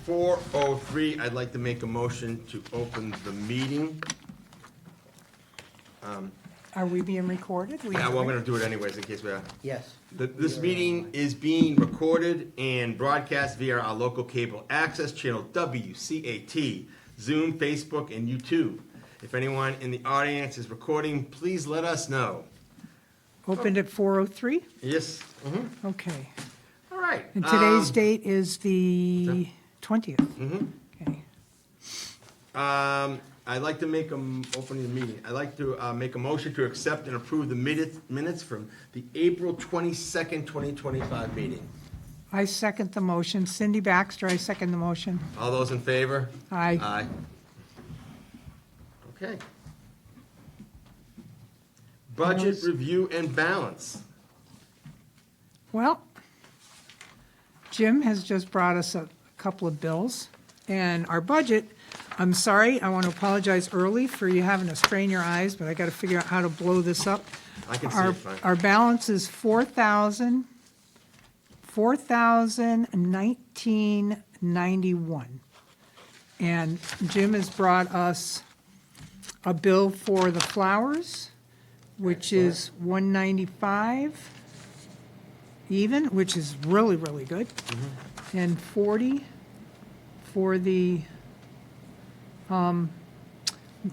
4:03, I'd like to make a motion to open the meeting. Are we being recorded? Yeah, well, I'm gonna do it anyways in case we are. Yes. This meeting is being recorded and broadcast via our local cable access channel WCAT, Zoom, Facebook, and YouTube. If anyone in the audience is recording, please let us know. Opened at 4:03? Yes? Okay. All right. And today's date is the 20th? Okay. I'd like to make opening the meeting. I'd like to make a motion to accept and approve the minutes from the April 22nd, 2025 meeting. I second the motion. Cindy Baxter, I second the motion. All those in favor? Aye. Aye. Okay. Budget review and balance. Well, Jim has just brought us a couple of bills, and our budget, I'm sorry, I want to apologize early for you having to strain your eyes, but I got to figure out how to blow this up. I can see Our it fine. Our balance is $4,019.91. And Jim has brought us a bill for the flowers, which is $195 even, which is really, really good. And $40 for the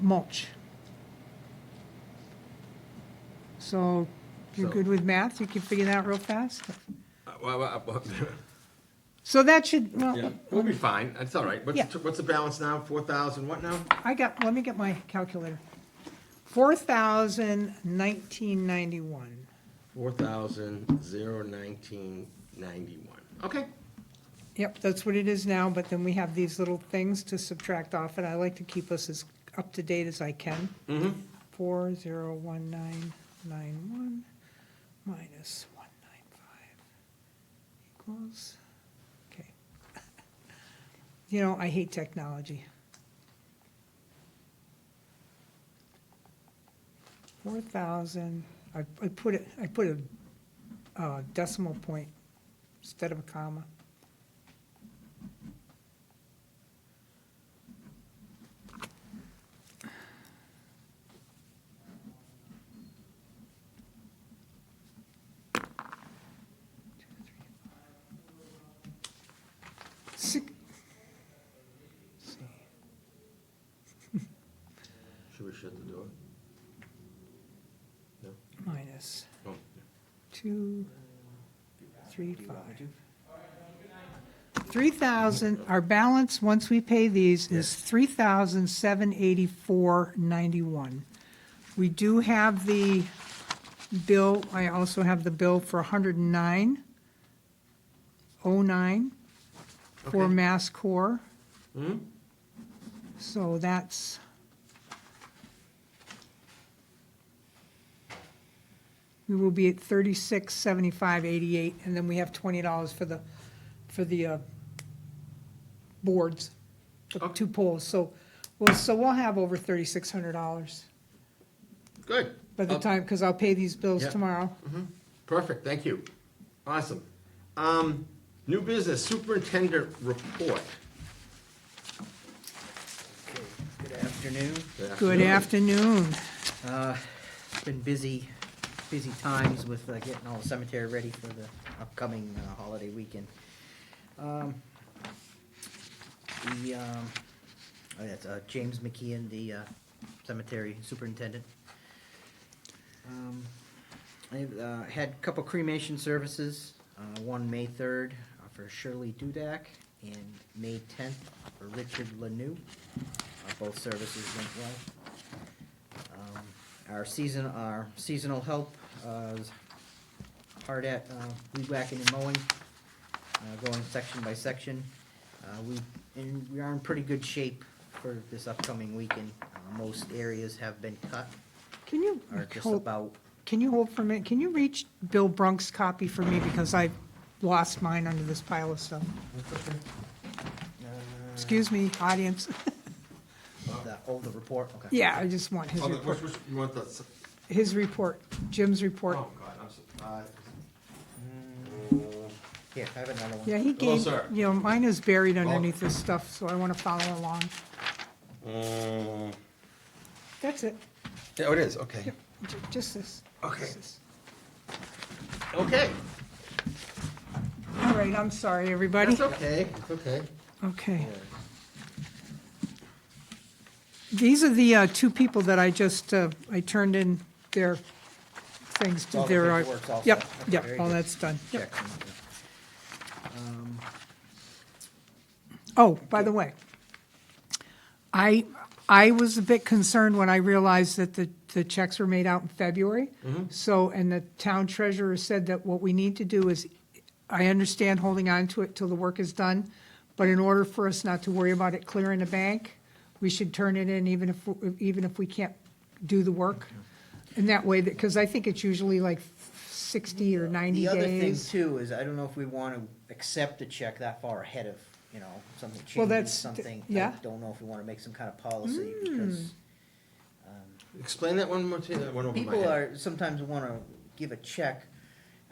mulch. So, you're So- good with math? You can figure that out real fast? Well, So that should, yeah, well, we'll be fine. That's all right. Yeah. What's the balance now? 4,000 what now? let me get my calculator. $4,019.91. 4,019.91. Okay. Yep, that's what it is now, but then we have these little things to subtract off, and I like to keep us as up to date as I can. 401991 minus 195 equals, okay. You know, I hate technology. 4,000, I put a decimal point instead of a comma. Six. Should we shut the door? No? Minus Oh, 235. 3,000, our balance, once we pay these, is 3,784.91. We do have the bill, I also have the bill for 109.09 for Okay. Mass Core. Mhm. So that's, we will be at 3675.88, and then we have $20 for the boards, the Okay. 2 poles. So we'll have over $3,600 Good. by the time, because I'll pay these bills Yeah. tomorrow. Perfect, thank you. Awesome. New business superintendent report. Good afternoon. Good afternoon. It's been busy times with getting all the cemetery ready for the upcoming holiday weekend. That's James McKeon, the cemetery superintendent. I've had a couple cremation services, one May 3rd for Shirley Dudak and May 10th for Richard Lanou. Both services went well. Our seasonal help is hard at weed whacking and mowing, going section by section. We are in pretty good shape for this upcoming weekend. Most areas have been cut, Can you or just hold, about. can you hold for a minute? Can you reach Bill Brunk's copy for me, because I lost mine under this pile of stuff? Excuse me, audience. The report, okay. Yeah, I just want his report. You want the, His report, Jim's report. oh, God, I'm so, Here, I have another one. Yeah, he Hello, gave, sir. you know, mine is buried underneath this stuff, so I want to follow along. That's it. Yeah, it is, okay. Yep, just this. Okay. Just this. Okay. All right, I'm sorry, everybody. That's okay, it's okay. Okay. These are the two people that I just, I turned in their things to All the their. paperwork's all Yep, set. Okay, yep, very all good. that's done. Yep. Check. Oh, by the way, I was a bit concerned when I realized that the checks were made out in February. So, and the town treasurer said that what we need to do is, I understand holding on to it till the work is done, but in order for us not to worry about it clearing the bank, we should turn it in even if we can't do the work. And that way, because I think it's usually like 60 or 90 The other thing days. too is I don't know if we want to accept a check that far ahead of, you know, something Well, changes, that's- something. yeah. I don't know if we want to make some kind of policy because Explain that one more time, that one over my people head. are, sometimes want to give a check.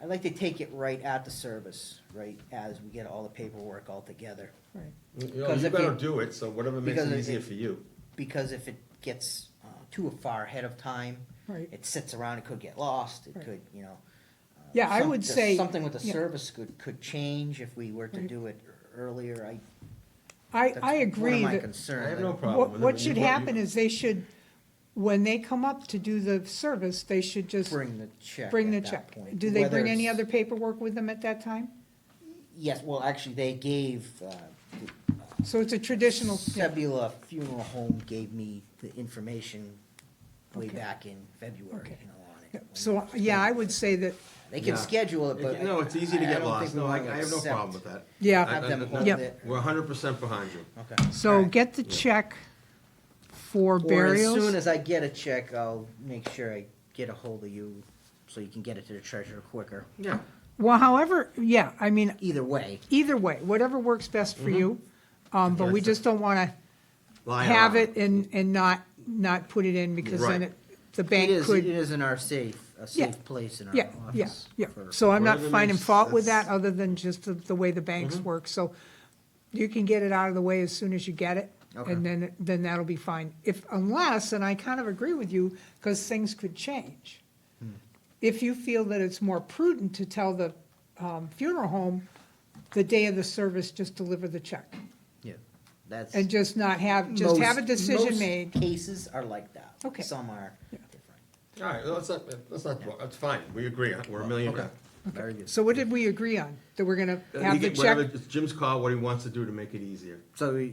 I like to take it right at the service, right, as we get all the paperwork all together. Right. You Because if better you- do it, so whatever makes because it if easier it- for you. Because if it gets too far ahead of time, Right. it sits around, it could get lost, it Right. could, you know. Yeah, I would say. Something with the yeah. service could change if we were to Right. do it earlier. I That's agree one of my that. concerns. I have no don't- problem with it. What should You- happen is they should, when they come up to do the service, they should just Bring the check bring the at that check. point. Do they Whether bring any it's- other paperwork with them at that time? Yes, well, actually, they gave, So it's a traditional, yeah, Sebula Funeral Home gave me the information way Okay. back in February, Okay. you know, on yeah. it. So, yeah, I would say that, They can Yeah. schedule it, but. No, it's easy to I get don't lost, think we no, I wanna have no accept- problem with that. yeah. Have them hold Yep. it. We're 100% behind you. Okay. All So right. get the check for Or as soon burials. as I get a check, I'll make sure I get a hold of you so you can get it to the treasurer quicker. Yeah. Well, however, yeah, I mean, Either way. either way, whatever works best for you. But we Yeah, just don't want to Lying have around. it and not put it in because then Right. the It bank is, could. it is in our safe, a Yeah. safe place in our Yeah, yeah, office. yeah. for- So I'm not Whatever finding makes- fault with that, that's- other than just the way the banks work. So you can get it out of the way as soon as you get it, Okay. and then that'll be fine. Unless, and I kind of agree with you, because things could change. If you feel that it's more prudent to tell the funeral home the day of the service, just deliver the check. Yeah, that's. And just not have, just have a most- decision most made. Cases are like that. Okay. Some are Yeah. different. All right, that's fine, we agree, we're a million. Okay, very good. So what did we agree on? That we're gonna have You the get whatever, check? it's Jim's call, what he wants to do to make it easier. So,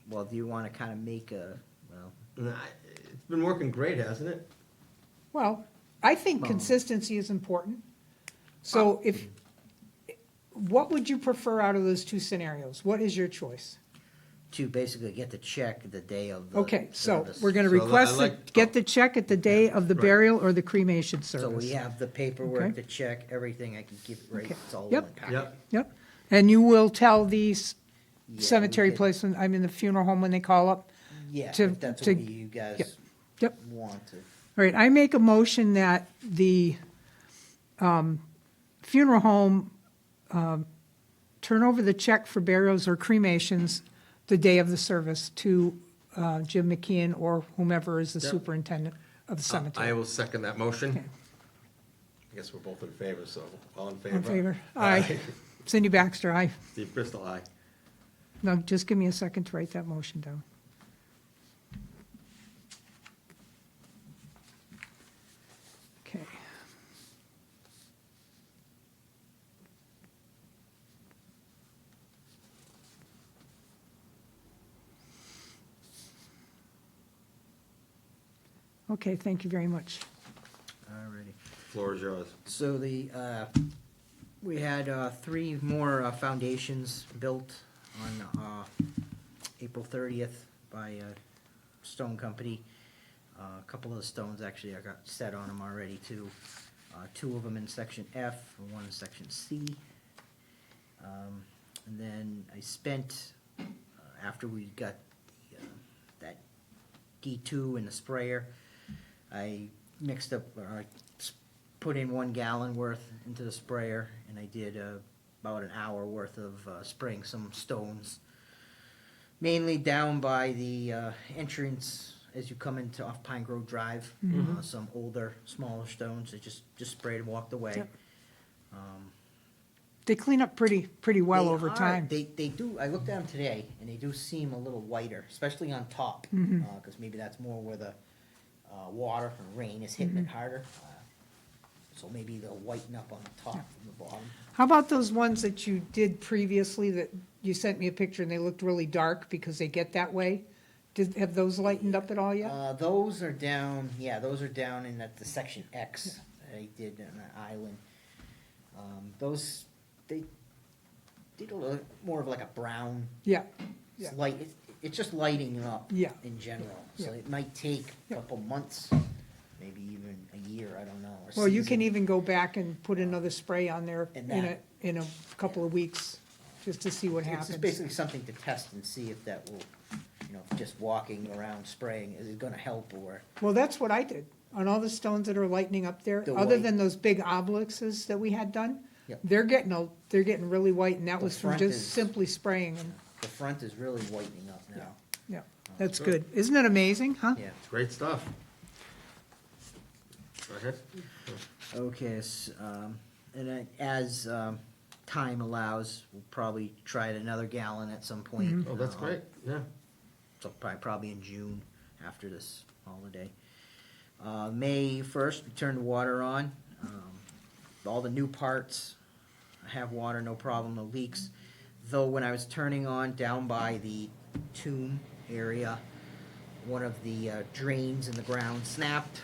well, do you want to kind of make a, well, And it's been working great, hasn't it? Well, I think Well- consistency is important. So what would you prefer out of those two scenarios? What is your choice? to basically get the check the day of the Okay, so service? we're gonna So I request like- get the check at the day of the Right. burial or the cremation So service. we have the paperwork, Okay. the check, everything, I can give it right, Okay. it's all in Yep. one packet. Yep. Yep, and you will tell the Yeah, cemetery we could- place, I mean, the funeral home when they call up? Yeah, to- if that's to- what you guys yep, yep. want to. All right, I make a motion that the funeral home turn over the check for burials or cremations the day of the service to Jim McKeon or whomever is the Yep. superintendent of the I cemetery. will second that motion. Okay. I guess we're both in favor, so all in favor? In favor? Aye. Cindy Baxter, aye. Steve Bristol, aye. No, just give me a second to write that motion down. Okay. Okay, thank you very much. Alrighty. Floor is yours. So we had three more foundations built on April 30th by a stone company. A couple of the stones actually I got set on them already too. Two of them in section F and one in section C. And then I spent, after we got that D2 in the sprayer, I mixed up, or I put in 1 gallon worth into the sprayer, and I did about an hour worth of spraying some stones, mainly down by the entrance as you come into off Pine Grove Drive. Some older, smaller stones that just sprayed and walked away. Yep. They clean up pretty well They over are- time. They do. I looked at them today, and they do seem a little whiter, especially on top, Mm-hmm. because maybe that's more where the water or rain is hitting Mm-hmm. it harder. So maybe they'll whiten up on the top and the bottom. How about those ones that you did previously that you sent me a picture and they looked really dark because they get that way? Have those lightened up at all yet? Those are down. Yeah, those are down in the section X that I did on the island. Those they did a little more of like a brown. Yeah, It's Yeah. light. It's just lighting up. Yeah. In general, so Yeah. it might take a Yeah. couple months, maybe even a year. I don't know. Or well, you can season. even go back and put another spray on there And in a couple of weeks, just to see what It's happens. just basically something to test and see if that will, if just walking around spraying is it going to help or. Well, that's what I did, on all the stones that are lightening up there, The other white. than those big obelisks that we had done. Yep. They're getting really white, and that The was from front just is- simply spraying them. The front is really whitening up now. Yeah, that's good. good. Isn't it amazing, huh? Yeah. Great stuff. Go ahead. Okay, and then as time allows, we'll probably try it another gallon at some point. Oh, that's great, yeah. So probably in June after this holiday. May 1st, we turn the water on. All the new parts have water, no problem, no leaks. Though when I was turning on down by the tomb area, one of the drains in the ground snapped.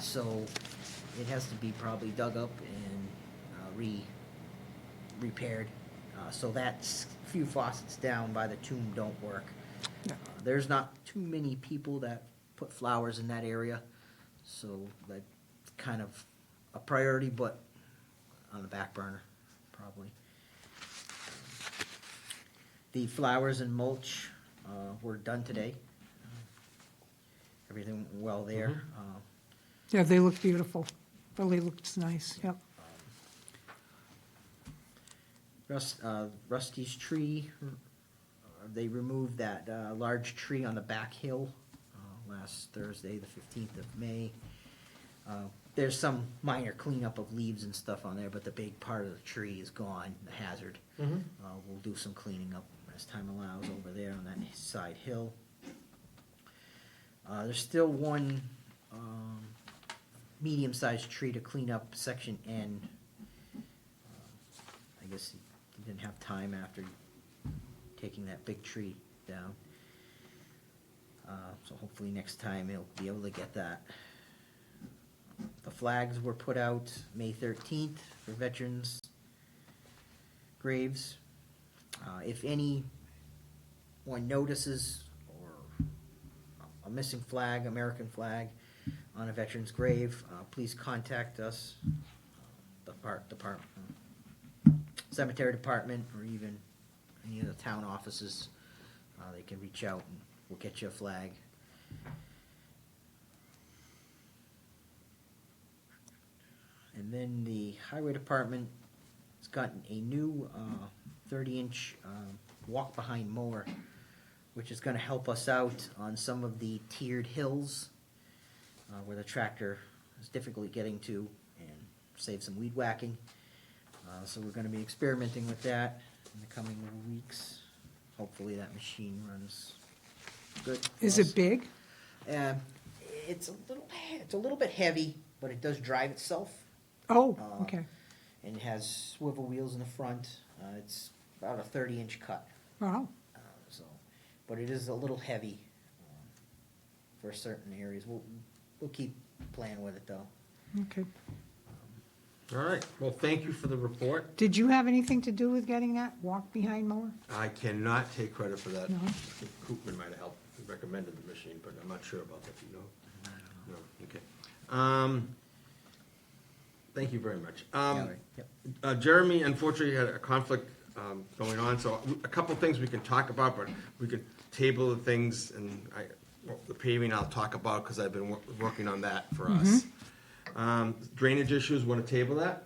So it has to be probably dug up and repaired. So that few faucets down by the tomb don't work. Yeah. There's not too many people that put flowers in that area, so that's kind of a priority, but on the back burner, probably. The flowers and mulch were done today. Everything went well there. Yeah, they look beautiful. Really looks nice, yep. Rusty's tree, they removed that large tree on the back hill last Thursday, the 15th of May. There's some minor cleanup of leaves and stuff on there, but the big part of the tree is gone, the hazard. We'll do some cleaning up as time allows over there on that side hill. There's still one medium-sized tree to clean up, section N. I guess he didn't have time after taking that big tree down. So hopefully next time he'll be able to get that. The flags were put out May 13th for veterans' graves. If anyone notices or a missing flag, American flag, on a veteran's grave, please contact us, the department, cemetery department, or even any of the town offices. They can reach out and we'll get you a flag. And then the highway department has gotten a new 30-inch walk-behind mower, which is gonna help us out on some of the tiered hills where the tractor is difficult getting to and save some weed whacking. So we're gonna be experimenting with that in the coming weeks. Hopefully that machine runs good. for Is us. it big? It's a little bit heavy, but it does drive itself. Oh, Uh, okay, And it has swivel wheels in the front. It's about a 30-inch cut. wow, But it is a little heavy for certain areas. We'll keep playing with it though. okay. All right, well, thank you for the report. Did you have anything to do with getting that walk-behind mower? I cannot take credit for that. No. I think Koopman might have helped, recommended the machine, but I'm not sure about that, you know? No, okay. Thank you very much. Yeah, right, yep. Jeremy unfortunately had a conflict going on, so a couple things we can talk about, but we could table the things, and the paving I'll talk about, because I've been working on that for us. Drainage issues, want to table that?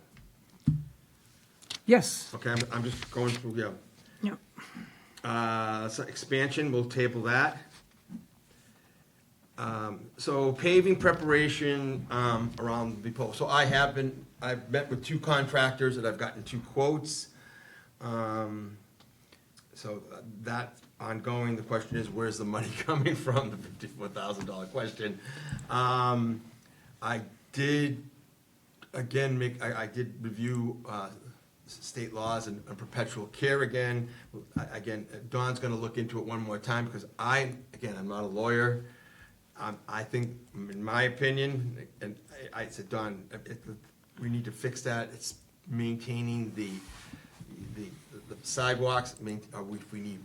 Yes. Okay, I'm just going through, yeah. Yep. Expansion, we'll table that. So paving preparation, around the pole. So I've met with 2 contractors and I've gotten 2 quotes. So that ongoing, the question is, where's the money coming from, the $54,000 question. I did, again, I did review, state laws and perpetual care again. Again, Dawn's gonna look into it one more time, because I'm not a lawyer. I think, in my opinion, and I said, Dawn, we need to fix that. It's maintaining the sidewalks, if we need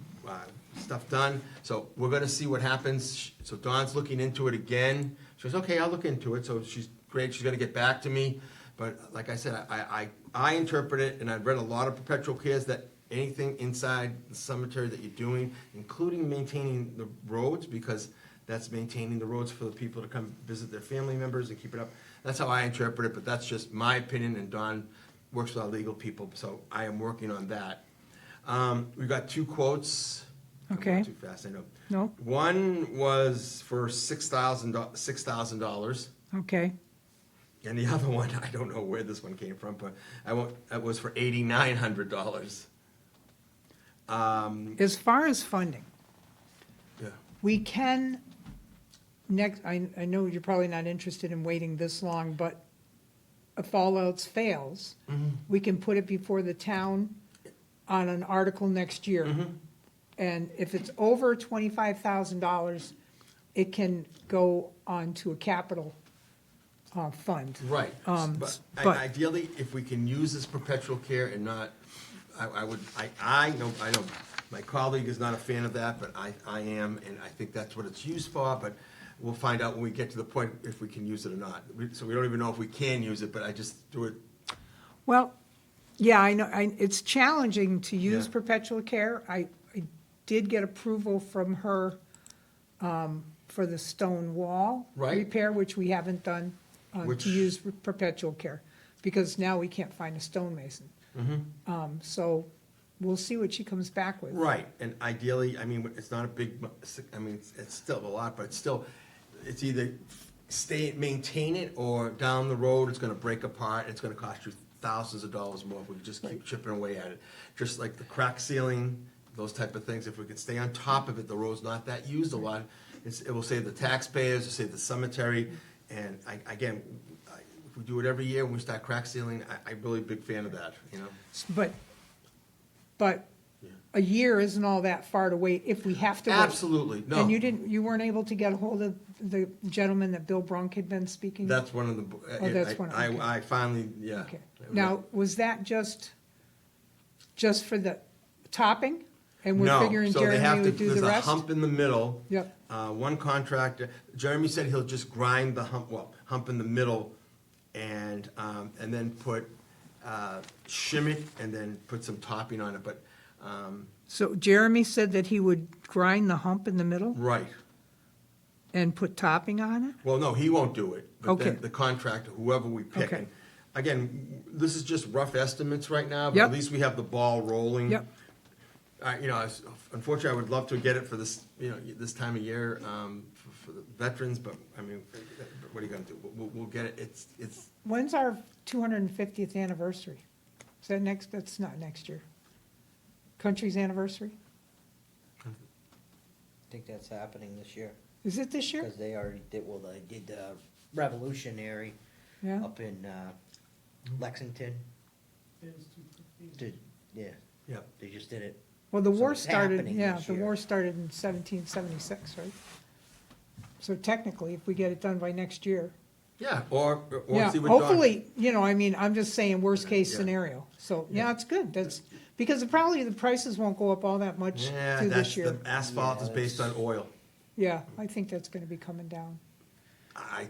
stuff done. So we're gonna see what happens. So Dawn's looking into it again. She goes, okay, I'll look into it. So she's great. She's gonna get back to me. But like I said, I interpret it, and I've read a lot of perpetual cares, that anything inside the cemetery that you're doing, including maintaining the roads, because that's maintaining the roads for the people to come visit their family members and keep it up. That's how I interpret it, but that's just my opinion, and Dawn works with our legal people, so I am working on that. We got 2 quotes. I'm going Okay. too fast, I know. No? One was for $6,000, Okay. and the other one, I don't know where this one came from, but it was for $8,900. As far as funding, Yeah. we can, I know you're probably not interested in waiting this long, but if all else fails, we can put it before the town on an article next year. And if it's over $25,000, it can go on to a capital fund. Right, but- but ideally, if we can use this perpetual care and not, I know, my colleague is not a fan of that, but I am, and I think that's what it's used for, but we'll find out when we get to the point if we can use it or not. So we don't even know if we can use it, but I just threw it. Well, yeah, I know, it's challenging to use Yeah. perpetual care. I did get approval from her for the stone wall Right. repair, which we haven't done, Which- to use perpetual care, because now we can't find a stonemason. So we'll see what she comes back with. Right, and ideally, I mean, it's not a big, it's still a lot, but it's either maintain it, or down the road, it's gonna break apart, it's gonna cost you thousands of dollars more if we just keep chipping away at it. Just like the crack sealing, those type of things, if we could stay on top of it, the road's not that used a lot, it will save the taxpayers, it'll save the cemetery, and if we do it every year, when we start crack sealing, I'm really a big fan of that, you know? But Yeah. a year isn't all that far to wait if we have to wait. Absolutely, no. And you weren't able to get a hold of the gentleman that Bill Brunk had been speaking? That's one of the, Oh, that's one, okay. I finally, yeah. Okay. Now, was that just for the topping? And we're figuring No, so they have Jeremy to, would do the there's a rest? hump in the middle. Yep. One contractor, Jeremy said he'll just grind the hump in the middle, and then put, shim it, and then put some topping on it, but, So Jeremy said that he would grind the hump in the middle right. and put topping on it? Well, no, he won't do it, but then Okay. the contractor, whoever we pick. Okay. And again, this is just rough estimates right now, but Yep. at least we have the ball rolling. Yep. Unfortunately, I would love to get it for this, this time of year, for the veterans, but, I mean, what are you gonna do? We'll get it, it's, When's our 250th anniversary? Is that that's not next year. Country's anniversary? I think that's happening this year, Is it this year? because they already did, they did Revolutionary Yeah. up in Lexington. Yeah, yeah. they just did it. Well, the So war it's started, happening yeah, this the year. war started in 1776, right? So technically, if we get it done by next year. Yeah, or Yeah, see what Dawn. hopefully, I'm just saying worst case Yeah. scenario. So, yeah, Yeah. it's good. That's, because probably the prices won't go up all that much Yeah, through that's, this year. the asphalt is Yeah, based on that's- oil. Yeah, I think that's gonna be coming down. I.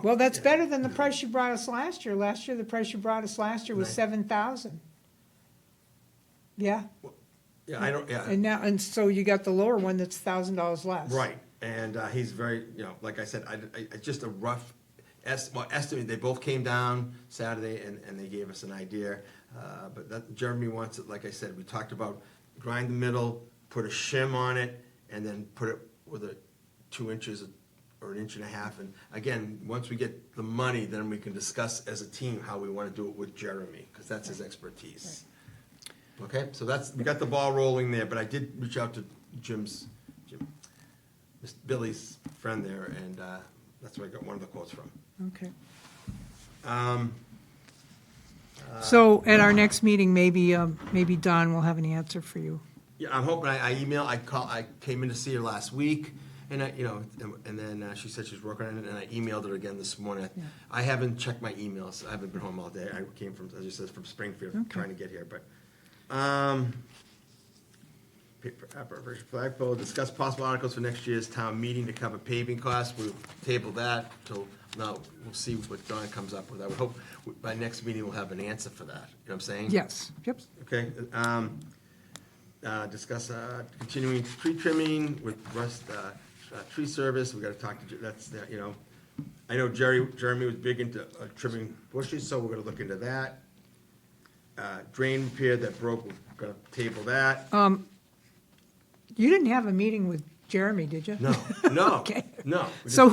Well, that's yeah. better than the price you brought us last year. Last year, the price you brought us last year was Right. 7,000. Yeah, Yeah, I don't, yeah. and now, and so you got the lower one that's $1,000 less. Right, and he's very, like I said, I just a rough estimate. They both came down Saturday, and they gave us an idea. But that, Jeremy wants it, like I said, we talked about grind the middle, put a shim on it, and then put it with a 2 inches or 1.5 inches. And again, once we get the money, then we can discuss as a team how we want to do it with Jeremy, because that's his expertise. Okay, so we got the ball rolling there, but I did reach out to Jim, Billy's friend there, and that's where I got one of the quotes from. Okay. Um, So at our next meeting, maybe Don will have an answer for you. Yeah, I'm hoping. I came in to see her last week, and and then she said she's working on it, and I emailed her again this morning. Yeah. I haven't checked my emails. I haven't been home all day. I came from, as you said, from Springfield, Okay. trying to get here. But flagpole. Discuss possible articles for next year's town meeting to cover paving costs. We'll table that till now. We'll see what Don comes up with. I would hope by next meeting we'll have an answer for that. You know what I'm saying? Yes, yep. Okay, discuss continuing tree trimming with Rust Tree Service. We gotta talk to, I know Jeremy was big into trimming bushes, so we're gonna look into that. Drain repair that broke, we're gonna table that. You didn't have a meeting with Jeremy, did you? No, Okay. no. We So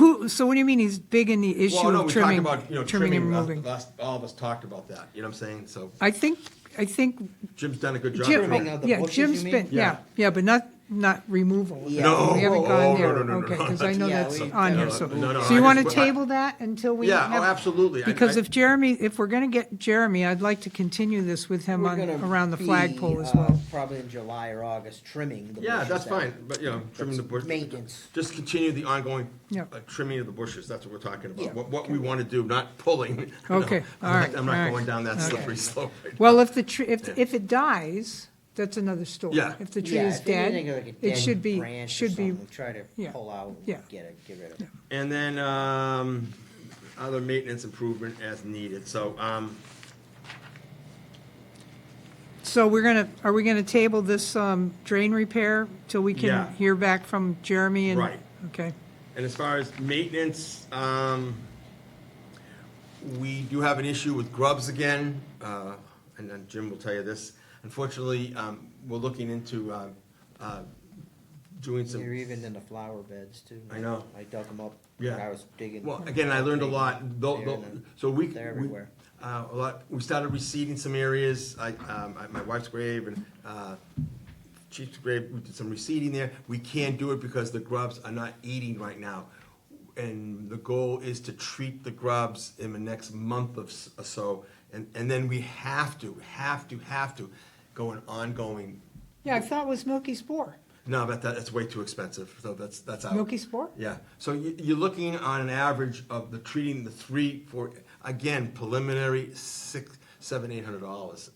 what do you mean he's big in the issue Well, no, of we talked trimming, about, trimming and removing? all of us talked about that, you know what I'm saying? So I think Jim's done a good job. Jim, Trimming of the yeah, bushes, Jim's you been, mean? yeah, but not removal. Yeah. No. We haven't Oh, gone there, no. okay, because I know Yeah, that's we- on here, no, so. no, So you I want to just- table that until we Yeah, have? oh, absolutely. Because if we're going to get Jeremy, I'd like to continue this with him We're on, gonna around the be, flagpole as well. Probably in July or August, trimming the bushes. Yeah, that's that- fine, but, trimming the bush. Maintenance. Just continue the ongoing Yeah. Trimming of the bushes, that's what we're talking Yeah. about. What we want to do, not pulling. Okay, all right, I'm all right. not going down that Okay. slippery slope. right Well, now. if the tree, if it dies, that's another story. Yeah. If the tree Yeah, is if anything dead, like a it dead should be, branch or should be, something, we try to yeah. pull out Yeah. and get rid of it. And then, other maintenance improvement as needed, so, So are we gonna table this, drain repair till we Yeah. can hear back from Jeremy and? Right. Okay, and as far as maintenance, we do have an issue with grubs again, and then Jim will tell you this. Unfortunately, we're looking into, doing some. They're even in the flower beds too. I know. I dug them up Yeah. when I was digging. Well, again, I learned a lot. So They're everywhere. we started reseeding some areas. My wife's grave and Chief's grave. We did some reseeding there. We can't do it because the grubs are not eating right now, and the goal is to treat the grubs in the next month or so, and then we have to go an ongoing. yeah, I thought it was milky spore. No, but that's way too expensive. So that's out. Milky spore? Yeah, so you're looking on an average of treating the 4, again, preliminary $600-$800,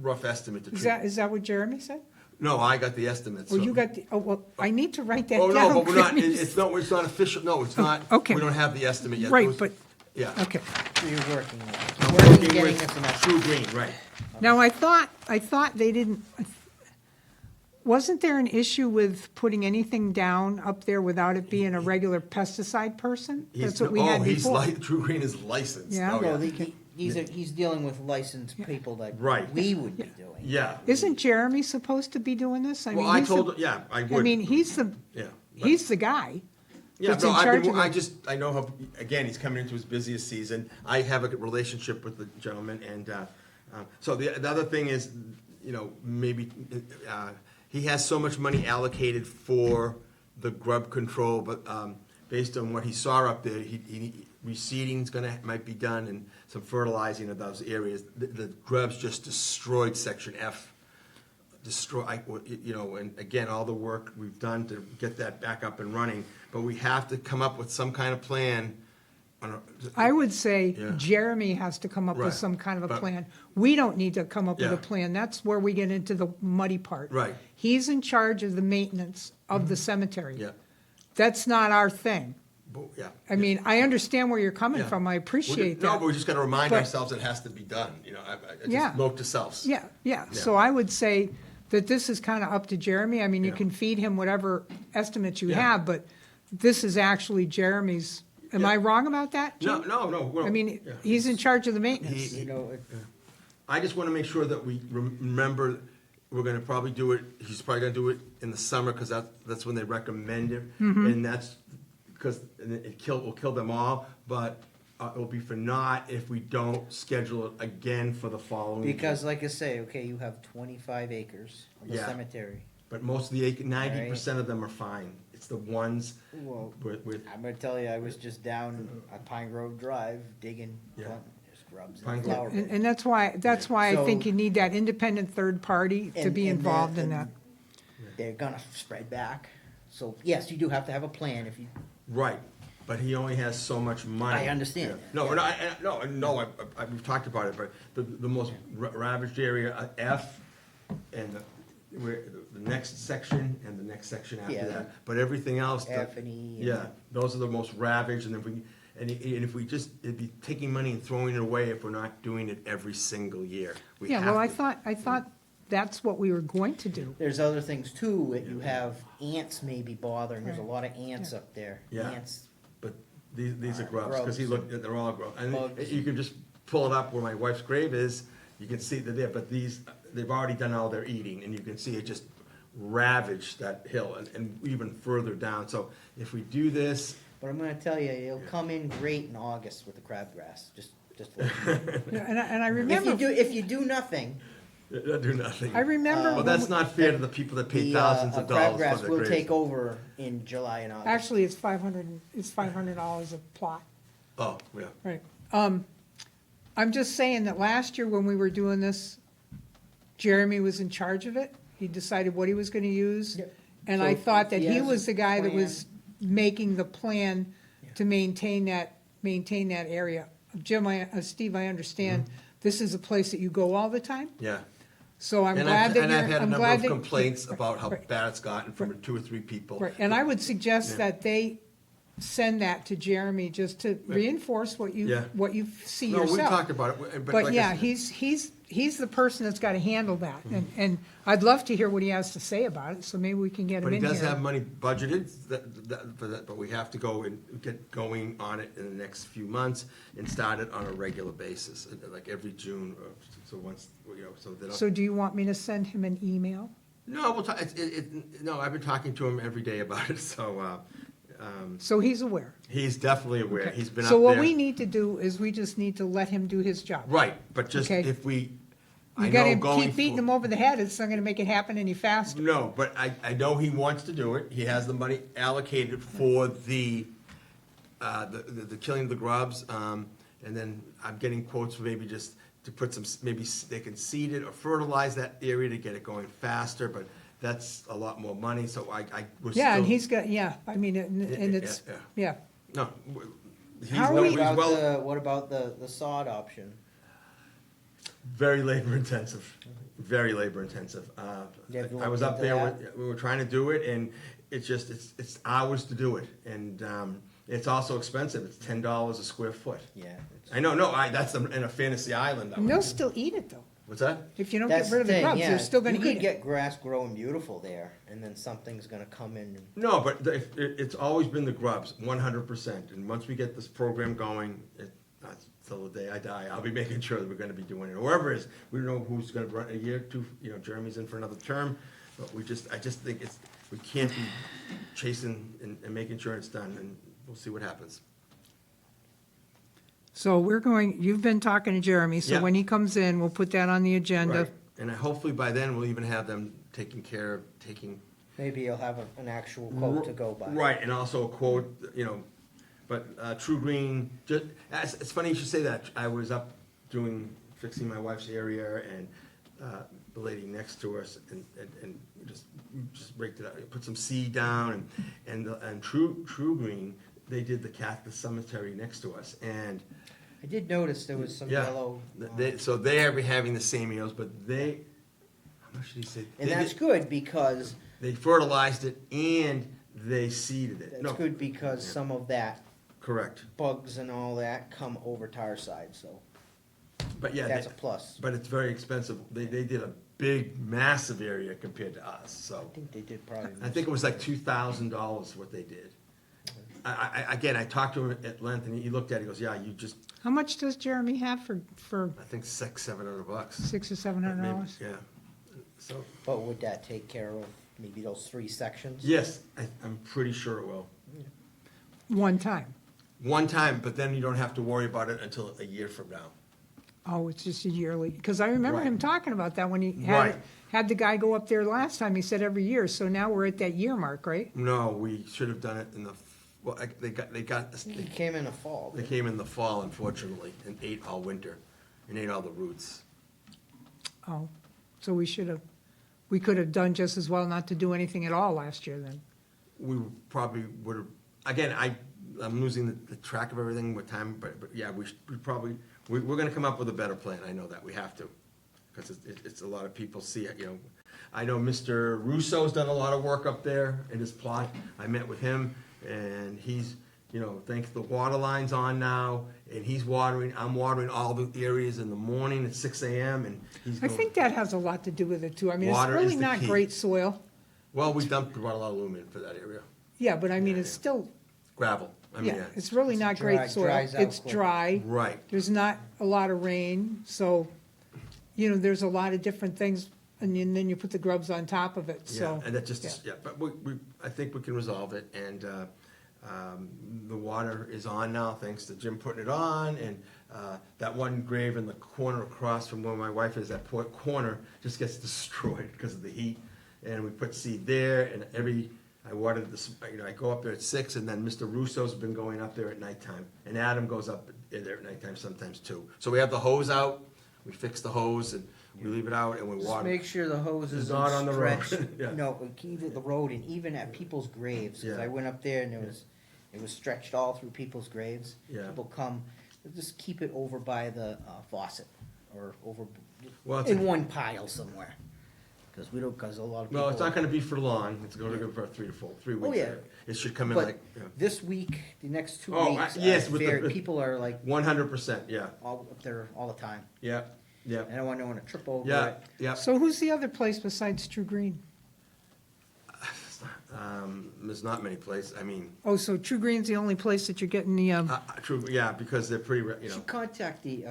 rough estimate to treat. Is that what Jeremy said? No, I got the estimates. Well, so- you got well, I need to write that Oh, down. no, but we're not, please. it's not official, no, it's not. okay. We don't have the estimate yet. Right, Those- but, Yeah. okay. So you're working on it. I'm Working, working getting with us an estimate. True Green, right. Now, I thought they didn't, wasn't there an issue with putting anything down up there without it being a regular pesticide person? That's what we had before. True Green is licensed. Yeah? Oh, No, he's dealing with licensed people that Right. we would be doing. Yeah. Isn't Jeremy supposed to be doing this? Well, I he's the- told, yeah, I would. I mean, he's the Yeah. guy. Yeah, that's no, in charge of I know how, again, he's coming into his busiest season. I have a good relationship with the gentleman, and, so the other thing is, maybe, he has so much money allocated for the grub control, but, based on what he saw up there, reseeding's might be done, and some fertilizing of those areas. The grubs just destroyed section F. And again, all the work we've done to get that back up and running, but we have to come up with some kind of plan. I would say Yeah. Jeremy has to come up with Right, some kind of a but- plan. We don't need to come up with Yeah. a plan. That's where we get into the muddy part. Right. He's in charge of the maintenance of the cemetery. Yeah, That's not our thing. yeah. I mean, I understand where you're coming Yeah. from. I appreciate No, that. but we just gotta remind But- ourselves it has to be done, Yeah. just note to selves. Yeah. So I would say that this is kind of up to Jeremy. I mean, you Yeah. can feed him whatever estimates you Yeah. have, but this is actually Jeremy's. Am Yeah. I wrong about that, No, Jim? no. I mean, yeah. he's in charge of the maintenance. He- You know, I just wanna make sure that we remember, we're gonna probably do it, he's probably gonna do it in the summer, cause that's when they recommend it. And that's, because will kill them all, but it'll be for naught if we don't schedule it again for the following year. Because like I say, okay, you have 25 acres of the Yeah. cemetery. But most of the 90% of them are fine. It's the ones Well, with I'm gonna tell you, I was just down on Pine Grove Drive digging, Yeah. there's grubs Pine and Grove. flower And, bed. and that's why I think So- you need that independent third party to And- be and involved in that. They're gonna spread back. So yes, you do have to have a plan if you, right, but he only has so much money. I understand. Yeah. No, we're not, we've talked about it, but the most ravaged area, F, and the next section and the next section after Yeah. that. But everything else. F and E. and- Yeah, those are the most ravaged, and if we just, it'd be taking money and throwing it away if we're not doing it every single year. We Yeah, well, have to. I thought that's what we were going to do. There's other things too, that you have ants maybe bothering, there's a Right. lot of ants Yeah. up there. Yeah. Ants, But these are grubs, because he Grubs. looked, they're all grubs. And Bugs. you can just pull it up where my wife's grave is, you can see they're there, but they've already done all their eating, and you can see it just ravaged that hill and even further down. So if we do this, but I'm gonna tell you, it'll come in great in August with the crabgrass, just to let you know. Yeah, and I If remember, you do nothing, it'll do nothing. I remember. Well, when that's we- not fair to the people that pay the thousands of dollars crabgrass for their will graves. take over in July and August. Actually, it's $500 a plot, Oh, yeah. right. I'm just saying that last year when we were doing this, Jeremy was in charge of it. He decided what he was gonna use. Yep. And So I thought that he he has was the guy that plan. was making the plan to maintain that area. Jim, Steve, I understand, this is a place that you go all the time, Yeah. so I'm And glad that I've you're, had a I'm number glad of that. complaints about how Right. bad it's gotten from 2 or 3 people. Right, and I would suggest Yeah. that they send that to Jeremy just to reinforce what Yeah. you see No, yourself. we talked about it, but But like I yeah, said- he's the person that's gotta handle that, Mm-hmm. and I'd love to hear what he has to say about it, so maybe we can get him But he in here. does have money budgeted for that, but we have to go and get going on it in the next few months and start it on a regular basis, like every June, or so once, so that. So do you want me to send him an email? No, we'll talk, no, I've been talking to him every day about it, so, So he's aware. he's definitely aware, Okay. he's been up So what there. we need to do is we just need to let him do his job. Right, but just Okay. if we, I You know gotta going. keep beating for- him over the head, it's not gonna make it happen any faster. No, but I know he wants to do it. He has the money allocated for the killing of the grubs. And then I'm getting quotes for maybe just to put some, maybe they can seed it or fertilize that area to get it going faster, but that's a lot more money, so I was still. Yeah, and he's got, yeah, I mean, and it's, Yeah, yeah. No. He's How are well, we- he's What about the sod option? very labor intensive, very labor intensive. Yeah, if you I wanna was get up into there, that. we were trying to do it, and it's just, it's hours to do it, and it's also expensive, it's $10 a square foot. Yeah. I know, no, that's in a fantasy island. And they'll still eat it though. What's that? If you don't That's get rid of the thing, grubs, yeah. they're still gonna You could eat it. get grass growing beautiful there, and then something's gonna come in and. No, but it's always been the grubs, 100%, and once we get this program going, till the day I die, I'll be making sure that we're gonna be doing it, whoever it is, we don't know who's gonna run a year, 2, Jeremy's in for another term, but I just think we can't be chasing and making sure it's done, and we'll see what happens. So you've been talking to Jeremy, so Yeah. when he comes in, we'll put that on the agenda. Right, and hopefully by then, we'll even have them taking. Maybe you'll have an actual quote to go by. Right, and also a quote, but True Green, it's funny you should say that. I was up fixing my wife's area, and the lady next to us, and just raked it out, put some seed down, and True Green, they did the cemetery next to us, and I did notice there was some yeah, yellow. so they're having the same yields, but how much did he say? And that's good because, They fertilized it and they seeded it. that's No, good because some of that correct. bugs and all that come over to our side, so But yeah, that's a plus. but it's very expensive. They did a big, massive area compared to us. So I think they did probably. I think it was like $2,000 what they did. Again, I talked to him at length, and he looked at it, he goes, yeah, you just, How much does Jeremy have for I think $600-700. $600 or $700? Maybe, yeah. So, But would that take care of maybe those 3 sections? yes, I'm pretty sure it will. One time? One time, but then you don't have to worry about it until a year from now. Oh, it's just a yearly, because I remember Right. him talking about that when he Right. had the guy go up there last time, he said every year, so now we're at that year mark, right? No, we should have done it in the, well, they It came in the fall. they came in the fall, unfortunately, and ate all winter, and ate all the roots. Oh, so we could have done just as well not to do anything at all last year then. We probably would have, again, I'm losing the track of everything with time, but yeah, we're gonna come up with a better plan, I know that, we have to. Because it's a lot of people see it, you know. I know Mr. Russo's done a lot of work up there in his plot. I met with him, and he's, you know, thanks, the water line's on now, and he's watering, I'm watering all the areas in the morning at 6 AM, and he's I going. think that has a lot to do with it too. I mean, it's Water is really the not key. great soil. Well, we brought a lot of lumen for that area, Yeah, but I mean, Yeah, it's yeah. still, gravel, I mean, yeah, yeah. it's really not great dry- soil. dries out It's quick. dry. Right, There's not a lot of rain, so, you know, there's a lot of different things, and then you put the grubs on top of it, yeah, so. and that just, yeah. yeah, but I think we can resolve it, and, the water is on now, thanks to Jim putting it on, and, that one grave in the corner across from where my wife is, that corner just gets destroyed because of the heat, and we put seed there, and I watered this, you know, I go up there at 6, and then Mr. Russo's been going up there at nighttime, and Adam goes up there at nighttime sometimes too. So we have the hose out, we fix the hose, and we leave it out, and we Just water. make sure the hose It's is not on the road. stretched, Yeah. no, even the road and even at people's graves, cause Yeah. I went up there and it was stretched all through people's graves. Yeah. People come, just keep it over by the faucet, or over, Well, it's in a- one pile somewhere. Cause we don't, cause a lot of people. No, it's not gonna be for long, it's gonna go for 3 weeks. Oh, yeah. It should come in But like, yeah. this week, the next 2 Oh, weeks, yes, with the- people are like 100%, yeah, all up there all the time. yeah, yeah, I don't want to trip over yeah, it. yeah. So who's the other place besides True Green? There's not many places, I mean, Oh, so True Green's the only place that you're getting the, true, yeah, because they're pretty, you You know, should contact the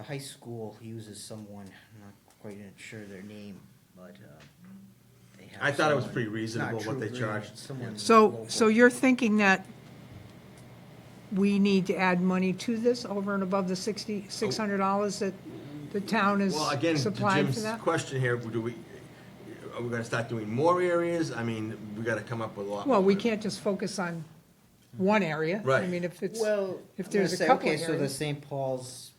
high school uses someone, I'm not quite sure their name, but, they have I thought it was someone- pretty it's not reasonable what True they Green, charged. it's someone so local. you're thinking that we need to add money to this over and above the $600 that the town is well, again, to supplied for Jim's that? question here, are we gonna start doing more areas? I mean, we gotta come up with a lot. Well, we more. can't just focus on one area. I Right. mean, if it's, Well, if I'm there's gonna a say, couple okay, so the areas. St. Paul's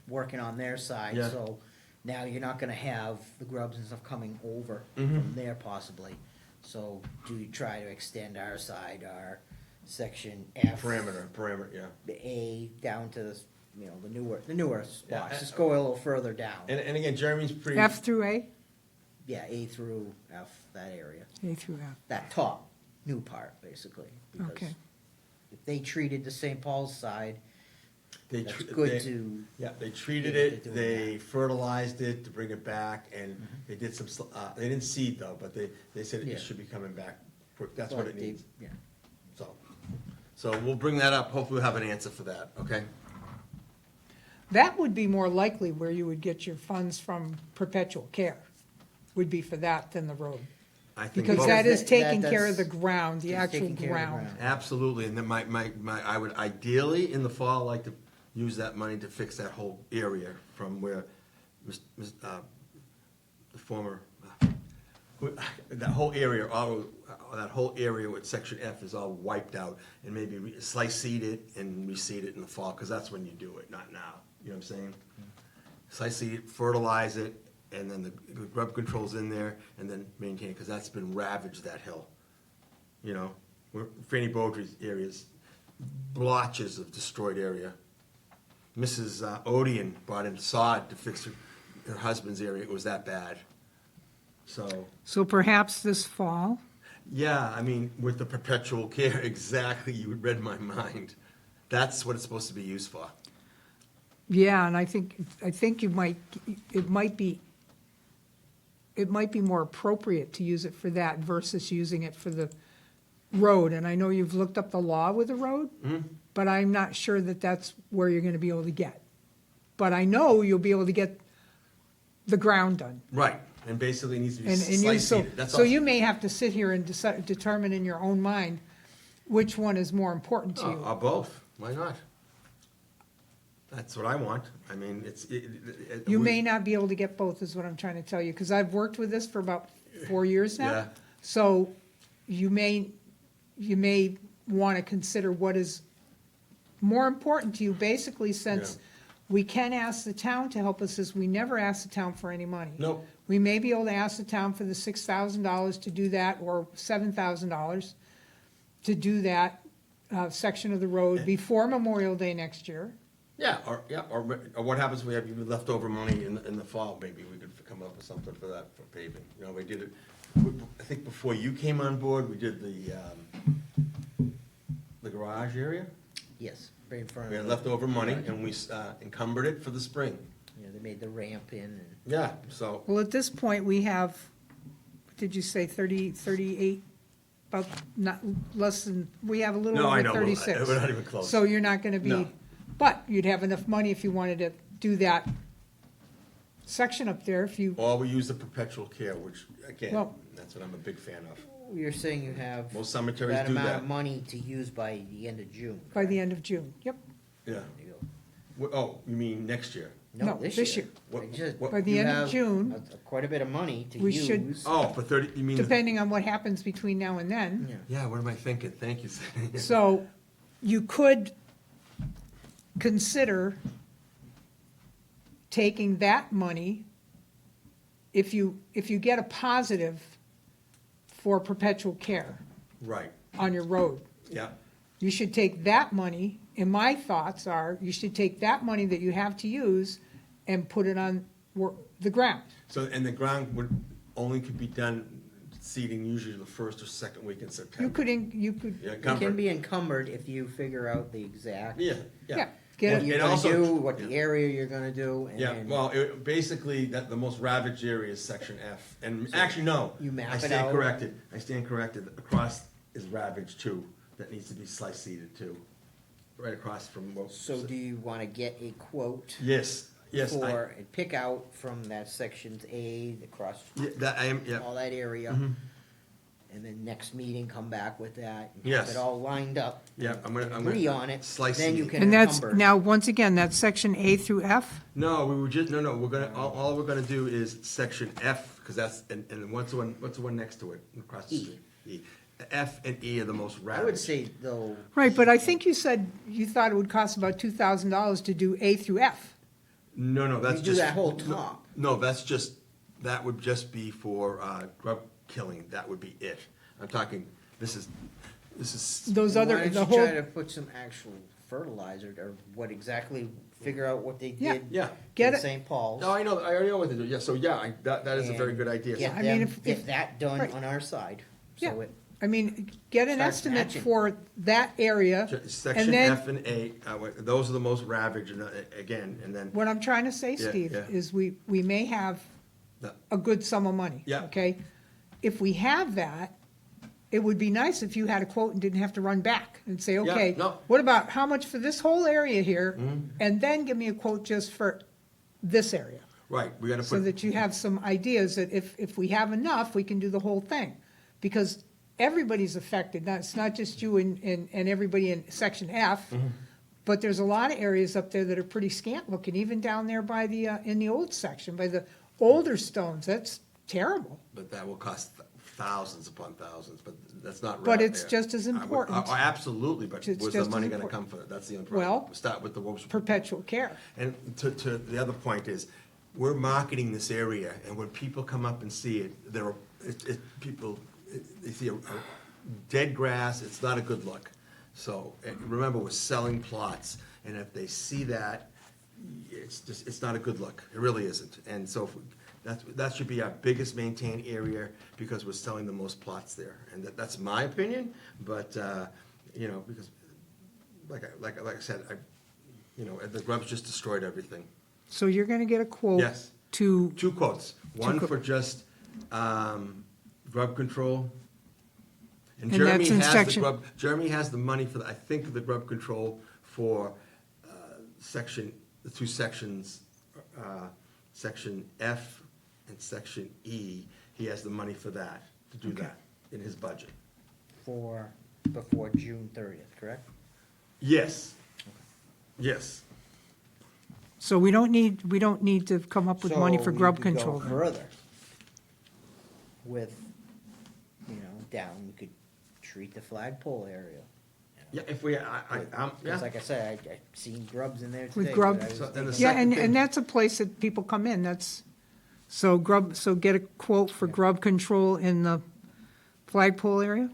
working on their side, Yeah. so now you're not gonna have the grubs and stuff coming over Mm-hmm. from there possibly. So do you try to extend our side, our section F? Parameter, yeah. The A down to the, you know, the newer Yeah, spots, just go a little further down. And again, Jeremy's pretty. F through A? Yeah, A through F, that area, A through F, that top new part, basically. Because okay. if they treated the St. Paul's side, They that's tr- good they- to, Yeah, they treated Yeah, it, they're doing they fertilized it to bring it back, and they did some, they didn't seed though, but they said Yeah. it should be coming back quick, that's what but it they- needs, yeah. so we'll bring that up, hopefully we'll have an answer for that, okay? That would be more likely where you would get your funds from perpetual care, would be for that than the road. I think Because both. that is that- taking care of the that's- ground, the it's actual taking care of the ground. ground. Absolutely, and then I would ideally, in the fall, like to use that money to fix that whole area from where the former, that whole area, that whole area with section F is all wiped out, and maybe slice seed it and reseed it in the fall, because that's when you do it, not now, you know what I'm saying? Slice seed it, fertilize it, and then the grub control's in there, and then maintain it, because that's been ravaged, that hill. You know, Franny Beaudry's areas, blotches of destroyed area. Mrs. Odeon brought in sod to fix her husband's area, it was that bad. So, So perhaps this fall, yeah, I mean, with the perpetual care, exactly, you read my mind. That's what it's supposed to be used for. yeah, and I think it might be more appropriate to use it for that versus using it for the road, and I know you've looked up the law with the road, but I'm not sure that that's where you're gonna be able to get. But I know you'll be able to get the ground done. Right, and basically it needs to be And you, slice so, seeded, that's so all. you may have to sit here and determine in your own mind which one is more important to you. Or both, why not? That's what I want, I mean, You may not be able to get both, is what I'm trying to tell you, because I've worked with this for about 4 years now. Yeah. So you may want to consider what is more important to you, basically, since Yeah. we can ask the town to help us, as we never ask the town for any money. Nope. We may be able to ask the town for the $6,000 to do that, or $7,000 to do that section of the road before Memorial Day next year. or what happens if we have leftover money in the fall, maybe we could come up with something for that, for paving, you know, we did it, I think before you came on board, we did the garage area, Yes, right in front we of had the. leftover money, and we encumbered it for the spring, You know, they made the ramp in and. yeah, so, Well, at this point, we have, did you say 38, about not, less than, we have a little No, I over know, we're 36. not even close. So you're not gonna be, No. but you'd have enough money if you wanted to do that section up there, if you, or we use the perpetual care, which, again, Well- that's what I'm a big fan of. You're saying you have. Most cemeteries that do amount that. of money to use by the end of June. by the end of June, yep. Yeah, There you go. Oh, you mean next year? No, this year. What- I just- what- By the you end of have June, Quite a bit of money to we use. should- Oh, for 30, you mean? depending on what happens between now and then. Yeah. Yeah, what am I thinking? Thank you. So you could consider taking that money, if you get a positive for perpetual care Right, on your road, yeah, you should take that money, and my thoughts are, you should take that money that you have to use and put it on the ground. so, and the ground only could be done seeding usually the first or second week in September. You could, Yeah, It comfort. can be encumbered if you figure out the exact. Yeah, yeah, yeah. get What it, you're And gonna also- do, what the yeah. area you're gonna do, and. Yeah, well, basically, the most ravaged area is section F, and actually, no. You map I it stand out? corrected, across is ravaged too, that needs to be slice seeded too, right across from what. So do you wanna get a quote? Yes, yes, For, and pick out from that sections A, across, yeah, that, I am, yeah, all that area? Mhm. And then next meeting, come back with that. and Yes. Have it all lined up. Yeah, I'm gonna Agree on it, slice then you it. can and that's, encumber. now, once again, that's section A through F? No, we were just, no, we're gonna, all we're gonna do is section F, because that's, and what's the one next to it, across the E. street? E. F and E are the most ravaged. I would say though, Right, but I think you said you thought it would cost about $2,000 to do A through F. No, that's you just. do that whole no, top. No, that would just be for, grub killing, that would be it. I'm talking, this is, Those why other, don't the you whole, try to put some actual fertilizer, or what exactly, figure out what they Yeah. did. yeah. Get in it- St. Paul's. No, I already know what to do, yeah, so yeah, that is a very and good idea. Get I mean, them, if- get that done right. on our side, Yeah. so it, I mean, get an Starts estimate matching. for that area. Section And then, F and A, those are the most ravaged, and again, and then, what I'm trying to say, Yeah, Steve, yeah. is we may have the- a good sum of money. Yeah. Okay? If we have that, it would be nice if you had a quote and didn't have to run back and say, okay, no. what about, how much for this whole area here? Mm-hmm. And then give me a quote just for this area. right, we gotta So put, that you have some ideas that if we have enough, we can do the whole thing. Because everybody's affected, it's not just you and everybody in section F, Mm-hmm. but there's a lot of areas up there that are pretty scant looking, even down there by the, in the old section, by the older stones, that's terrible. but that will cost thousands upon thousands, but that's not right But it's there. just as I would- important. Absolutely, but It's where's the just as money gonna important. come from? That's the only problem. Well, Start with the most. Perpetual care. And to the other point is, we're marketing this area, and when people come up and see it, they see a dead grass, it's not a good look. So, remember, we're selling plots, and if they see that, it's not a good look, it really isn't. And so, that should be our biggest maintained area, because we're selling the most plots there. And that's my opinion, but, because, like I said, the grubs just destroyed everything. So you're gonna get a quote Yes. to, Two quotes, one quote- for just grub control. And And Jeremy that's in has the section- grub, Jeremy has the money for, I think, the grub control for section, the two sections, section F and section E. He has the money for that, to do Okay. that in his budget. Before June 30th, correct? Yes. Yes. So we don't need to come up with money for So we grub could go control. then. further with, down, we could treat the flagpole area. Yeah, if we, I'm, yeah. Because like I said, I've seen grubs in there today. With but grub- I was So, and the thinking- Yeah, second and thing- that's a place that people come in, so get a quote for grub control in the flagpole area?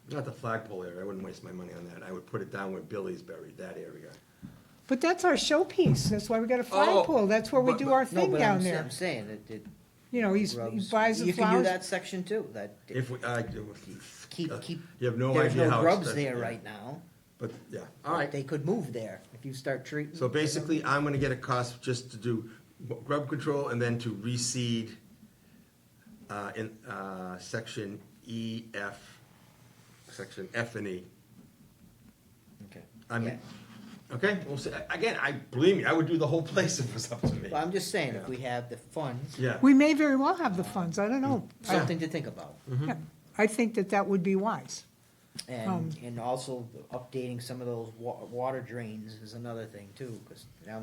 Not the flagpole area, I wouldn't waste my money on that. I would put it down where Billy's buried, that area. But that's our showpiece, that's why we got a flagpole, that's where we but- do our No, thing but down I'm there. saying that it. You know, he grubs- buys the You can do flowers. that section too, that. If we, Keep, you have no there's idea no how. grubs expensive- there yeah. right now. But, yeah, all right. They could move there if you start treating. So basically, I'm gonna get a cost just to do grub control and then to reseed in section E, F, section F and E. Okay. I mean, Yeah. okay, we'll see. Again, believe me, I would do the whole place if it was up to me. Well, I'm just saying, if Yeah. we have the funds, Yeah, We may very well have the funds, I don't know. something to think about. Yeah, I think that would be wise. And also updating some of those water drains is another thing too, because now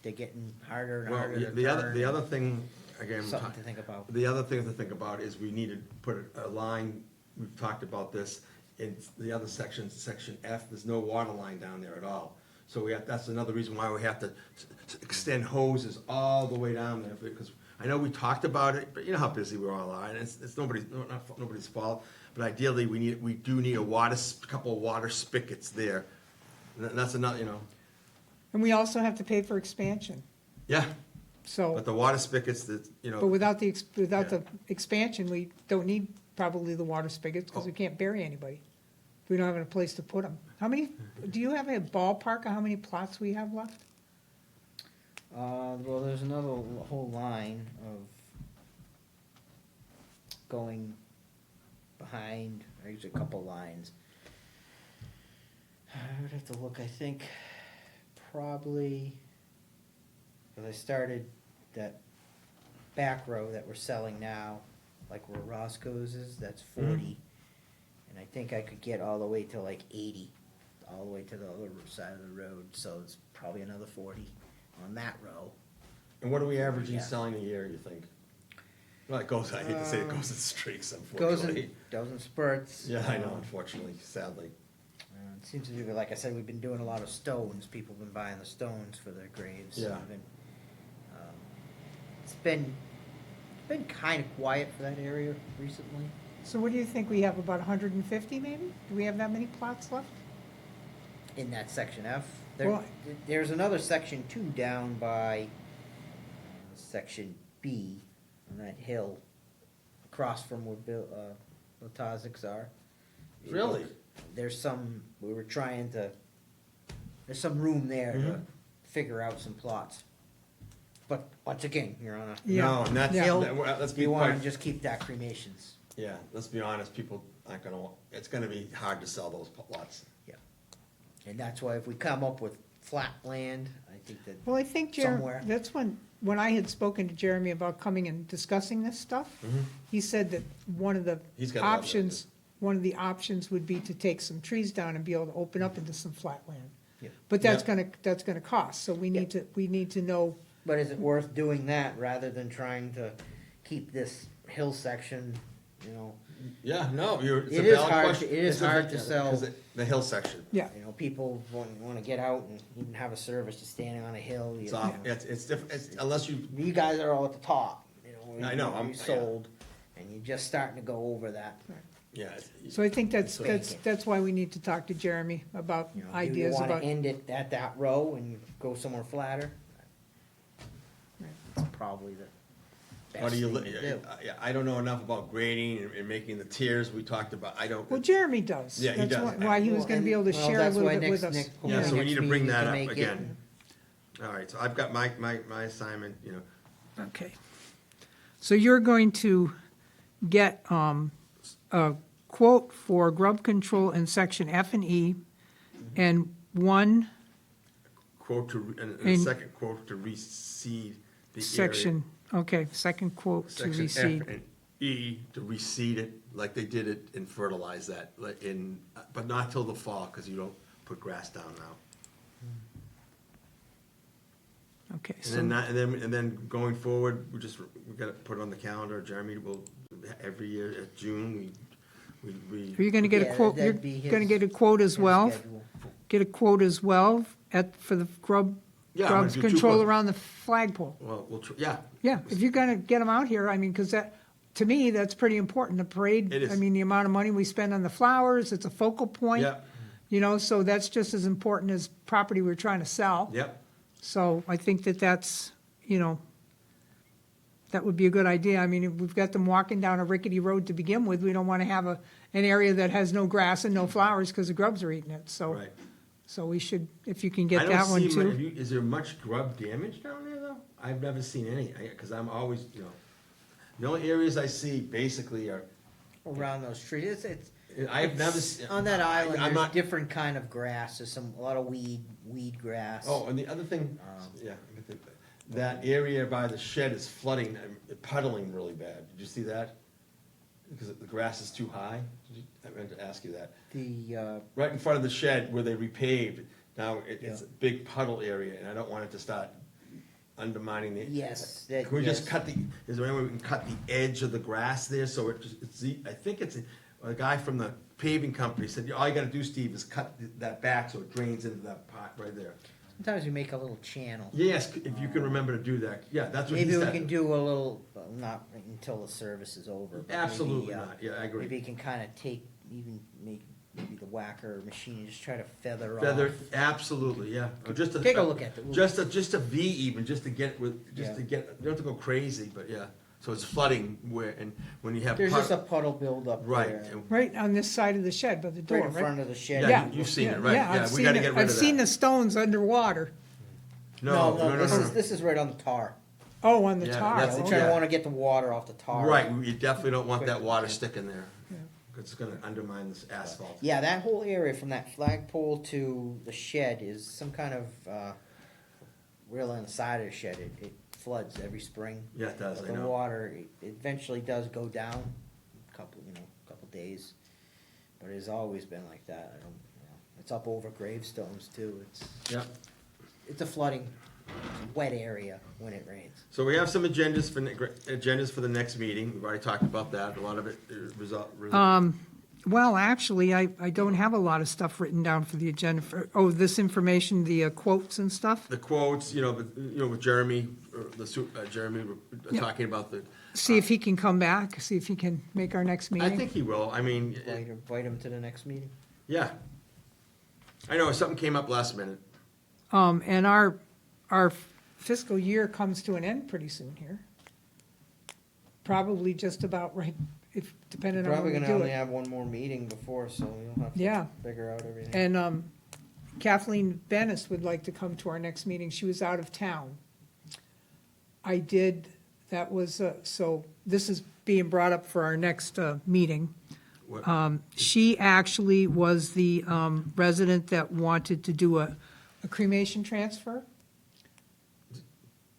they're getting harder and well, harder to the other, turn. the other thing, again, Something to think about. the other thing to think about is we need to put a line, we've talked about this, in the other section, section F, there's no water line down there at all. So that's another reason why we have to extend hoses all the way down there, because I know we talked about it, but you know how busy we all are, and it's nobody's fault. But ideally, we do need a couple of water spigots there. And that's another, And we also have to pay for expansion, yeah, so, but the water spigots that, but without the Yeah. expansion, we don't need probably the water spigots, because we can't bury anybody. We don't have a place to put them. Do you have a ballpark of how many plots we have left? Well, there's another whole line of going behind, there's a couple lines. I would have to look, I think, probably, because I started that back row that we're selling now, like where Roscoe's is, that's 40. And I think I could get all the way to like 80, all the way to the other side of the road, so it's probably another 40 on that row. And what are we averaging Yeah. selling a year, you think? Well, it goes, I hate to say it goes in streaks, Goes unfortunately. in, goes in spurts. Yeah, I know, unfortunately, sadly. It seems to be, like I said, we've been doing a lot of stones, people have been buying the stones for their graves. Yeah. We've been, It's been kind of quiet for that area recently. So what do you think, we have about 150 maybe? Do we have that many plots left? In that section F. Well- There's another section too down by section B on that hill, across from where the Taziks are. Really? There's some, there's some room there to Mhm. figure out some plots. But once again, you're on a, Yeah. No, and that's, Yeah. let's be you wanna quite, just keep that cremations. yeah, let's be honest, people aren't gonna, it's gonna be hard to sell those lots. Yeah. And that's why if we come up with flat land, I think that. Well, I think, Somewhere. that's when I had spoken to Jeremy about coming and discussing this stuff, he said that one of the He's gotta love that, options, one of the options would be to take some trees down and be able to open up into some flat land. Yeah. But that's Yeah. gonna cost, so we need to know, But is it worth doing that rather than trying to keep this hill section, Yeah, no, it's a It is valid hard question. to- it is It's a- hard to sell. 'cause the hill section, yeah. People wanna get out and even have a service just standing on a hill. it's off, it's different, unless you, You guys are all at the top, I know, you sold, and you're just starting to go over that. yeah. So I think that's Vacant. why we need to talk to Jeremy about Do you ideas wanna about. end it at that row and go somewhere flatter? That's probably the Or best do thing you, to do. I don't know enough about grading and making the tiers we talked about, I don't. Well, Jeremy does. Yeah, he That's does. why he was gonna be able to Well, share a that's little why bit with next- us. next- Yeah, so we next need to bring meeting that can up make it. again. All right, so I've got my assignment, Okay. So you're going to get a quote for grub control in section F and E, and one Quote to, and a In- second quote to reseed the area. section, okay, second quote to Section F reseed. and E to reseed it, like they did it and fertilize that, like in, but not till the fall, because you don't put grass down now. Okay, And so, then, and then going forward, we gotta put it on the calendar, Jeremy will, every year at June, we. are you gonna get a Yeah, quote, you're that'd be his- gonna get a quote as his well? schedule. Get a quote as well for the Yeah, I'm gonna grubs do two control quotes. around the flagpole? Well, yeah, Yeah, if you're gonna get them out here, I mean, because that, to me, that's pretty important, the parade. It is. I mean, the amount of money we spend on the flowers, it's a focal point. yeah, You know, so that's just as important as property we're trying to sell. yep. So I think that's, you know, that would be a good idea. I mean, if we've got them walking down a rickety road to begin with, we don't want to have an area that has no grass and no flowers because the grubs are eating it, so. Right. So we should, if you can I get don't that one see mu- too. Is there much grub damage down there, though? I've never seen any, because I'm always, the only areas I see basically are, Around those trees, it's, I've never. on that island, I'm there's not. different kind of grass, there's a lot of weed grass. Oh, and the other thing, Um, yeah, that area by the shed is flooding, puddling really bad. Did you see that? Because the grass is too high? I meant to ask you that. The, Right in front of the shed where they repaved, now it's Yeah. a big puddle area, and I don't want it to start undermining the. yes, that, Can we just yes. cut is there any way we can cut the edge of the grass there, so I think it's, a guy from the paving company said, all you gotta do, Steve, is cut that back so it drains into that pot right there. Sometimes you make a little channel. Yes, if you can remember to do that, yeah, that's what he Maybe we said. can do a little, not until the service is over. but Absolutely maybe, not, yeah, I agree. Maybe you can kinda take, even make, maybe the whacker machine, and just try to feather off. Feather, absolutely, yeah. Or just Take a look at it. Just a V even, just to get you Yeah. don't have to go crazy, but yeah. So it's flooding and when you have. There's just a puddle buildup Right, there. and- Right on this side of the shed by the door, Right in right? front of the shed. Yeah, you've seen it, right, yeah, I've we seen gotta it. get rid I've of seen that. the stones underwater. No, This is right on the tar. Oh, on the Yeah, tar. that's- They're okay. trying yeah. to wanna get the water off the tar. Right, you definitely don't want that Quick. water sticking there. Yeah. 'Cause it's gonna undermine this asphalt. Yeah, that whole area from that flagpole to the shed is some kind of, rail on the side of the shed. It floods every spring. Yeah, it does, But I the know. water it eventually does go down, couple days. But it's always been like that. I don't, it's up over gravestones too. Yep. It's a flooding, wet area when it rains. So we have some agendas for the next meeting. We've already talked about that. A lot of it Well, actually, I don't have a lot of stuff written down for the agenda for, this information, the quotes and stuff. the quotes, with Jeremy, Jeremy, we're Yeah. talking about the. See if he can come back, see if he can make our next I meeting. think he will. I mean, Invite him to the next meeting. yeah. I know, something came up last minute. And our fiscal year comes to an end pretty soon here. Probably just about right, if, depending on Probably when we gonna do only it. have one more meeting before, so you'll have Yeah. to figure out everything. And Kathleen Bennis would like to come to our next meeting. She was out of town. That was, so this is being brought up for our next meeting. What- She actually was the resident that wanted to do a cremation transfer,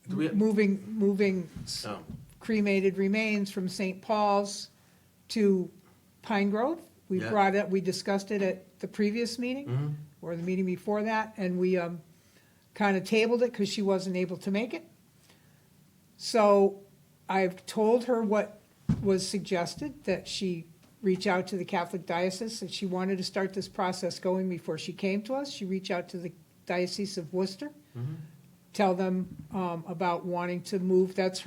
Do we- moving Oh, cremated remains from St. Paul's to Pine Grove. We Yeah. brought it, we discussed it at the previous meeting, mhm. or the meeting before that, and we kind of tabled it because she wasn't able to make it. So I've told her what was suggested, that she reach out to the Catholic diocese, that she wanted to start this process going before she came to us. She reached out to the Diocese of Worcester, tell them about wanting to move. That's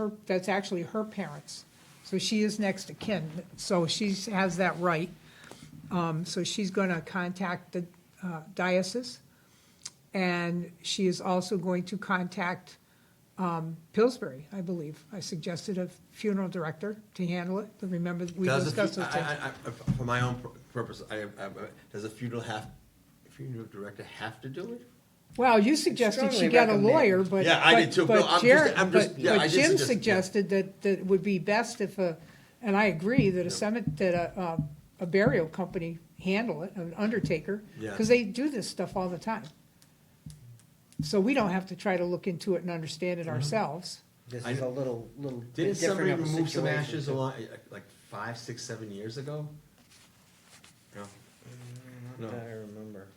actually her parents. So she is next of kin, so she has that right. So she's gonna contact the diocese, and she is also going to contact Pillsbury, I believe. I suggested a funeral director to handle it, but remember, we Does discussed those things. for my own purpose, does a funeral director have to do it? Well, you suggested she Strongly get a recommend. lawyer, but. Yeah, I did too. but No, I'm Jared- just- I'm just- but- yeah, I But just Jim suggested- yeah. suggested that it would be best if and I agree, that a burial company handle it, an undertaker, Yeah. because they do this stuff all the time. So we don't have to try to look into it and understand Mm-hmm. it ourselves. This I is a know- little Didn't bit somebody different of a remove some situation. ashes along, like 5, 6, 7 years ago? No, Not No. that I remember.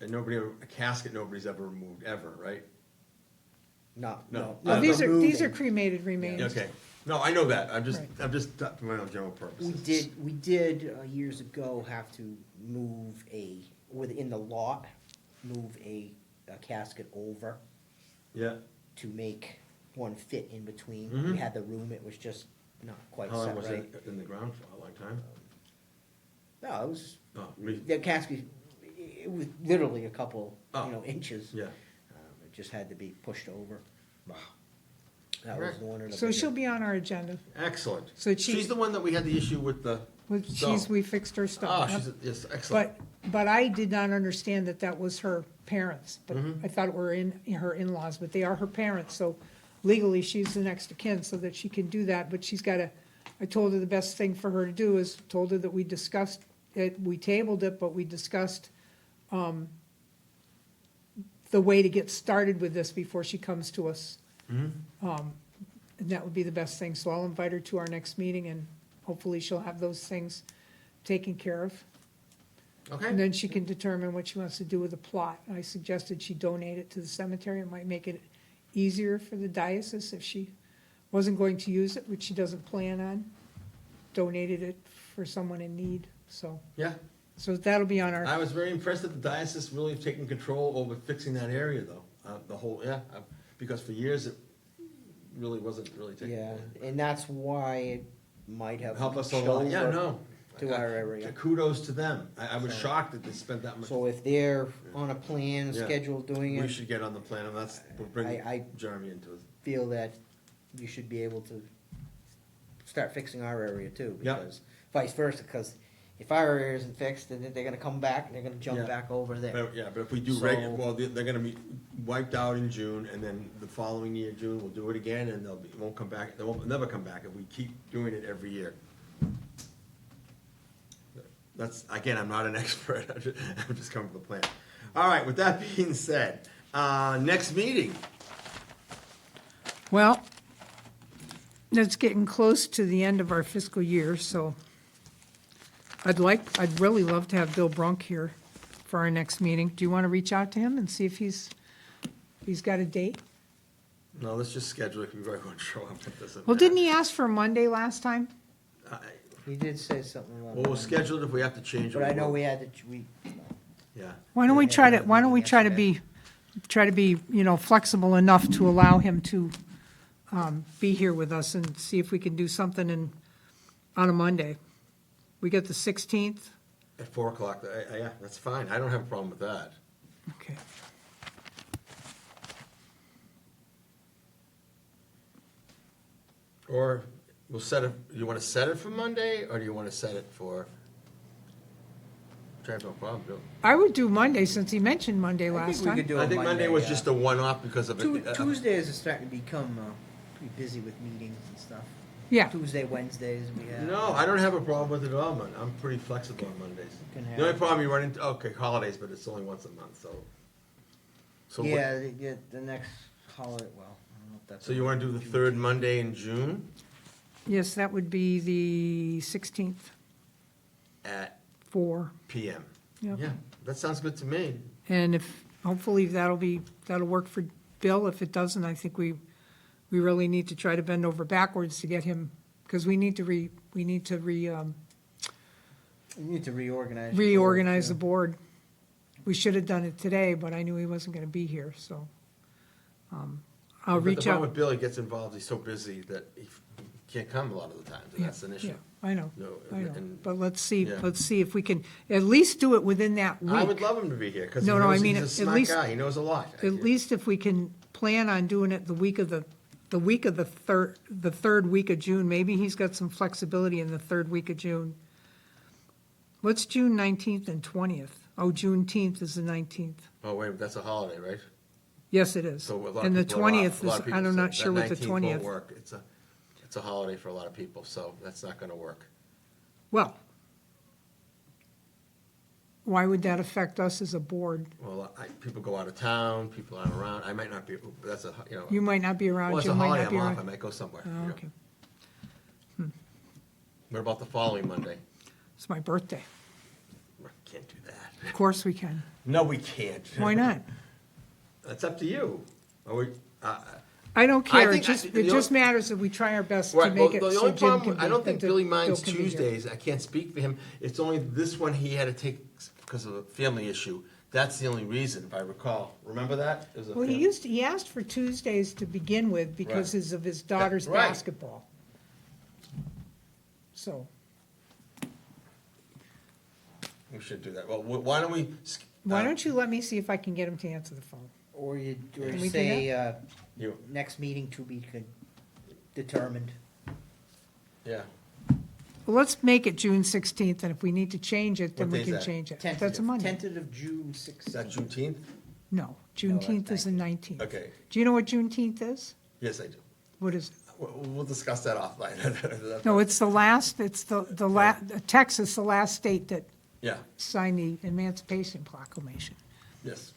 and nobody, a casket nobody's ever removed, ever, right? No, No. no. Well, Uh, these are removing. cremated remains. Okay, no, I know that, Right. I'm just, for my own general purposes. We did years ago have to move within the lot, move a casket over Yeah, to make one fit in between. Mhm. We had the room, it was just not quite how long set was right. it in the ground for, a long time? No, it was, Oh, me, the casket, it was literally a couple, Oh. inches. yeah, It just had to be pushed over. wow, That was Right. one of the. So she'll bigger- be on our agenda. excellent. So she- She's the one that we had the issue with the, So- We fixed her oh, stuff. she's, yes, excellent. But I did not understand that that was her parents, but Mhm. I thought it were her in-laws, but they are her parents, so legally, she's the next of kin, so that she can do that, but she's gotta, I told her the best thing for her to do is, told her that we discussed it, we tabled it, but we discussed, the way to get started with this before she comes to us. Mhm. And that would be the best thing, so I'll invite her to our next meeting, and hopefully she'll have those things taken care of. And Okay, then she can determine what she wants to do with the plot. I suggested she donate it to the cemetery. It might make it easier for the diocese if she wasn't going to use it, which she doesn't plan on. Donated it for someone in need, so that'll be on I our, was very impressed that the diocese really have taken control over fixing that area, though, the whole, because for years it really wasn't really taken. Yeah, and that's why it might have. Help us a leached lot, yeah, over no. To our area. Kudos to them, I was So- shocked that they spent that much. So if they're on a plan, Yeah. schedule doing We it, should get on the plan, and we'll bring I Jeremy into it. feel that you should be able to start fixing our area too. Yeah. Because vice versa, because if our area isn't fixed, then they're gonna come back and they're gonna jump Yeah. back over there. But if we do So- well, they're gonna be wiped out in June, and then the following year, June, we'll do it again, and it won't come back, they won't, never come back if we keep doing it every year. That's, again, I'm not an expert, I'm just coming with a plan. All right, with that being said, next meeting, well, it's getting close to the end of our fiscal year, so I'd really love to have Bill Brunk here for our next meeting. Do you want to reach out to him and see if he's got a date? no, let's just schedule it, because we probably won't show up at this event. Well, didn't he ask for Monday last time? He did say something about. Well, we'll that. schedule it if we have to change it. But I we know will. we had to, Yeah, Why don't we Yeah, try to, that why don't we meeting try to be, flexible enough to allow him to, be here with us and see if we can do something on a Monday. We get the 16th, at 4:00, yeah, that's fine, I don't have a problem with that. okay. Or we'll set it, you wanna set it for Monday, or do you wanna set it for? I have no problem, Bill. I would do Monday, since he mentioned Monday I last think we could time. do I it think Monday was yeah. just a one-off because of it. Tuesdays are starting to become pretty busy with meetings and stuff. Yeah, Tuesday, Wednesdays, we have. No, I don't have a problem with it at all, man, I'm pretty flexible on Mondays. Can The only have- problem you run into, okay, holidays, but it's only once a month, so. So what- Yeah, the next holiday, well, I don't know if that's. So you wanna do the third Monday in June yes, that would be the 16th, at 4. PM? Yep. Yeah, that sounds good to me. And if, hopefully that'll work for Bill. If it doesn't, I think we really need to try to bend over backwards to get him, because we need to We need to reorganize. reorganize the board. We should have done it today, but I knew he wasn't gonna be here, so. I'll But reach the problem out. with Bill, he gets involved, he's so busy that he can't come a lot of the times, and Yeah, that's an issue. yeah, I know, No, I know, and- but let's Yeah. see if we can at least do it within that I would week. love him to be here, because he No, no, I knows mean, he's a at smart least- guy, he knows a lot. At least if we can plan on doing it the week of the third week of June, maybe he's got some flexibility in the third week of June. What's June 19th and 20th? Oh, Juneteenth is the 19th. Oh, wait, that's a holiday, right? Yes, it is. So a lot of And the people are off. 20th A lot is, of people I'm say not sure what the That 19th 20th. won't work, it's a holiday for a lot of people, so that's not gonna work. Well, Why would that affect us as a board? Well, people go out of town, people aren't around, I might not be, that's a, you know. You might not be around, Well, it's a Jim might holiday, not be I'm off, I around. might go somewhere. Oh, you know. okay, What about the following Monday? it's my birthday. Can't do that. Of course we can. No, we can't. Why not? That's up to you. Are we, I don't I care, think it just matters that we try our best to right, well, make it the so only Jim can problem, be. I don't think that Billy Bill minds can be here. Tuesdays, I can't speak for him. It's only this one he had to take because of a family issue. That's the only reason, if I recall. Remember that? It was a Well, family- he asked for Tuesdays to begin with because Right. of his daughter's right. basketball. So, We should do that. Well, why don't we? why don't you let me see if I can get him to answer the phone? Or you, Can we or do say, You, next meeting to be determined. yeah. Well, let's make it June 16th, and if we need to change it, then What we day's can that? change it. Tentative, That's a Monday. Tentative June Is 16th. that Juneteenth? No, Juneteenth is the 19th. Okay. Do you know what Juneteenth is? Yes, I do. What is it? We'll discuss that offline. No, it's the last, it's Texas, the last state that Yeah, signed the Emancipation Proclamation. yes.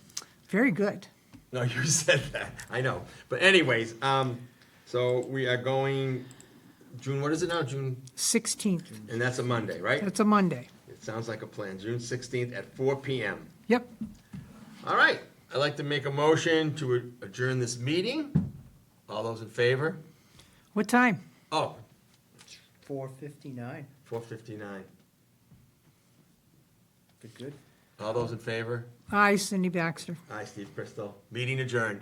Very good. No, you said that. I know. But anyways, so we are going, June, what is it now? June, 16th, and that's a Monday, right? that's a Monday. It sounds like a plan. June 16th at 4 PM. Yep. All right. I'd like to make a motion to adjourn this meeting. All those in favor? What time? Oh, 4:59. 4:59. Good. All those in favor? Aye, Cindy Baxter. Aye, Steve Crystal. Meeting adjourned.